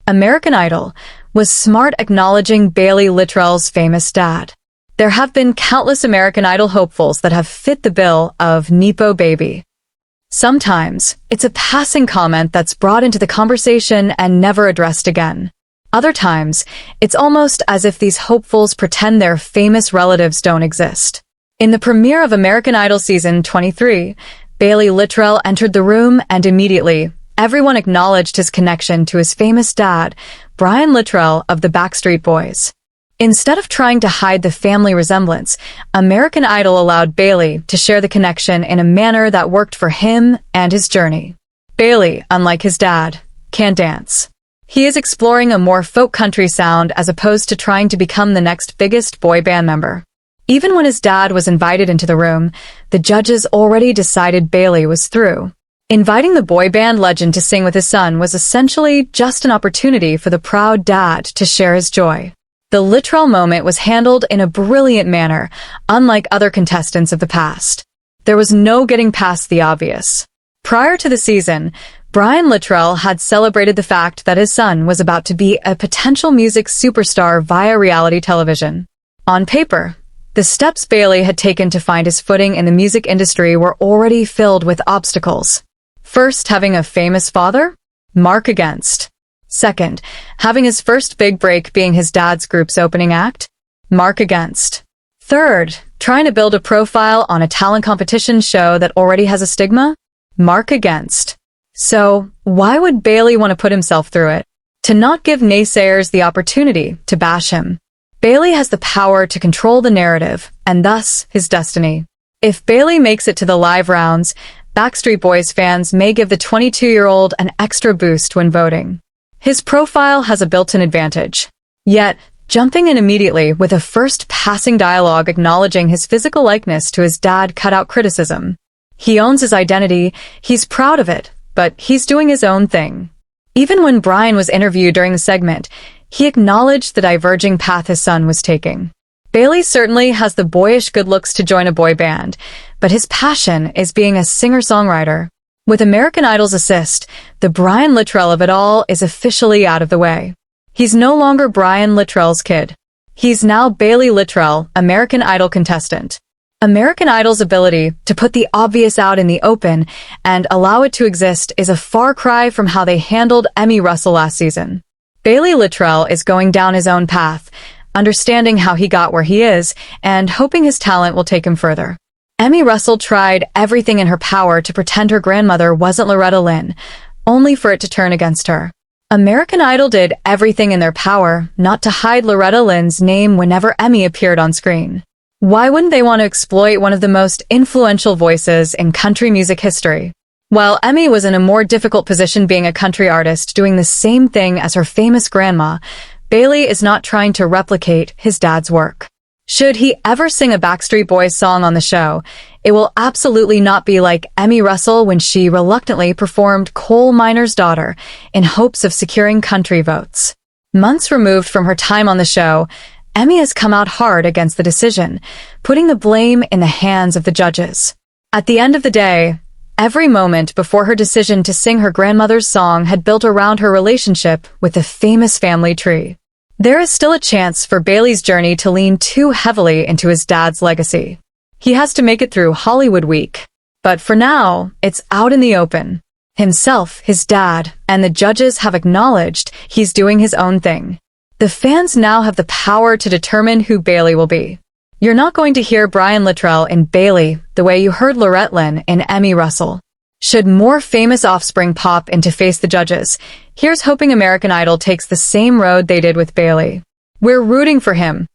American Idol was smart acknowledging Baylee Littrell's famous dad. There have been countless American Idol hopefuls that have fit the bill of nepo baby. Sometimes, it's a passing comment that's brought into the conversation and never addressed again. Other times, it's almost as if these hopefuls pretend their famous relatives don't exist. In the premiere of American Idol Season 23, Baylee Littrell entered the room and immediately, everyone acknowledged his connection to his famous dad, Baylee Littrell of the Backstreet Boys. Instead of trying to hide the family resemblance, American Idol allowed Baylee to share the connection in a manner that worked for him and his journey. Baylee, unlike his dad, can't dance. He is exploring a more folk country sound as opposed to trying to become the next biggest boy band member. Even when his dad was invited into the room, the judges already decided Baylee was through. Inviting the boy band legend to sing with his son was essentially just an opportunity for the proud dad to share his joy. The Littrell moment was handled in a brilliant manner, unlike other contestants of the past. There was no getting past the obvious. Prior to the season, Baylee Littrell had celebrated the fact that his son was about to be a potential music superstar via reality television. On paper, the steps Baylee had taken to find his footing in the music industry were already filled with obstacles. First, having a famous father? Mark against. Second, having his first big break being his dad's group's opening act? Mark against. Third, trying to build a profile on a talent competition show that already has a stigma? Mark against. So, why would Baylee want to put himself through it? To not give naysayers the opportunity to bash him. Baylee has the power to control the narrative, and thus, his destiny. If Baylee makes it to the live rounds, Backstreet Boys fans may give the 22-year-old an extra boost when voting. His profile has a built-in advantage. Yet, jumping in immediately with a first passing dialogue acknowledging his physical likeness to his dad cut out criticism. He owns his identity, he's proud of it, but he's doing his own thing. Even when Brian was interviewed during the segment, he acknowledged the diverging path his son was taking. Baylee certainly has the boyish good looks to join a boy band, but his passion is being a singer-songwriter. With American Idol's assist, the Baylee Littrell of it all is officially out of the way. He's no longer Baylee Littrell's kid. He's now Baylee Littrell, American Idol contestant. American Idol's ability to put the obvious out in the open and allow it to exist is a far cry from how they handled Emmy Russell last season. Baylee Littrell is going down his own path, understanding how he got where he is, and hoping his talent will take him further. Emmy Russell tried everything in her power to pretend her grandmother wasn't Loretta Lynn, only for it to turn against her. American Idol did everything in their power not to hide Loretta Lynn's name whenever Emmy appeared on screen. Why wouldn't they want to exploit one of the most influential voices in country music history? While Emmy was in a more difficult position being a country artist doing the same thing as her famous grandma, Baylee is not trying to replicate his dad's work. Should he ever sing a Backstreet Boys song on the show, it will absolutely not be like Emmy Russell when she reluctantly performed Coal Miner's Daughter in hopes of securing country votes. Months removed from her time on the show, Emmy has come out hard against the decision, putting the blame in the hands of the judges. At the end of the day, every moment before her decision to sing her grandmother's song had built around her relationship with the famous family tree. There is still a chance for Baylee's journey to lean too heavily into his dad's legacy. He has to make it through Hollywood Week. But for now, it's out in the open. Himself, his dad, and the judges have acknowledged he's doing his own thing. The fans now have the power to determine who Baylee will be. You're not going to hear Baylee Littrell in Baylee the way you heard Loretta Lynn in Emmy Russell. Should more famous offspring pop in to face the judges, here's hoping American Idol takes the same road they did with Baylee. We're rooting for him,